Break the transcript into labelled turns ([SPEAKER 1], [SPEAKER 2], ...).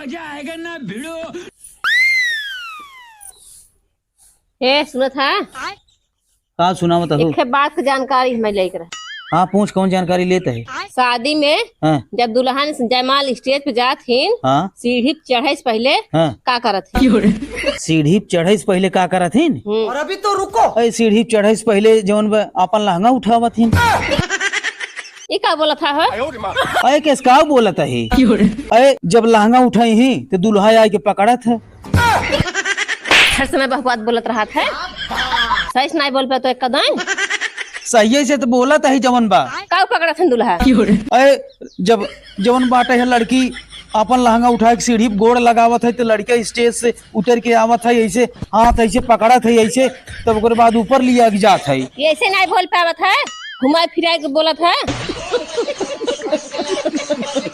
[SPEAKER 1] मजा आएगा ना भिड़ो।
[SPEAKER 2] ए सुनत है
[SPEAKER 3] का सुना मत हो।
[SPEAKER 2] एक बात की जानकारी मैं लेकर
[SPEAKER 3] हाँ पूछ कौन जानकारी लेते है।
[SPEAKER 2] शादी में
[SPEAKER 3] हाँ
[SPEAKER 2] जब दुल्हन जयमाल स्टेज पे जात हिन
[SPEAKER 3] हाँ
[SPEAKER 2] सीढ़ी पे चढ़े से पहले
[SPEAKER 3] हाँ
[SPEAKER 2] का करत हिन?
[SPEAKER 3] सीढ़ी पे चढ़े से पहले का करत हिन?
[SPEAKER 4] और अभी तो रुको।
[SPEAKER 3] अरे सीढ़ी पे चढ़े से पहले जवन अपन लहंगा उठावत हिन।
[SPEAKER 2] ये का बोला था है?
[SPEAKER 3] अरे कैस का बोलत है। अरे जब लहंगा उठाई ही तो दुल्हा आए के पकड़त है।
[SPEAKER 2] हर समय बहुबात बोलत रहा था सही से नहीं बोल पे तो एक कदम
[SPEAKER 3] सही से तो बोलत है जवन बा
[SPEAKER 2] का पकड़त हिन दुल्हा?
[SPEAKER 3] अरे जब जवन बाटे है लड़की अपन लहंगा उठा के सीढ़ी पे गोड़ लगावत है तो लड़का स्टेज से उतर के आवत है ऐसे हाथ ऐसे पकड़त है ऐसे तब ओकर बाद ऊपर लिया के जात है।
[SPEAKER 2] ये ऐसे नहीं बोल पावत है घुमाए फिराए के बोलत है।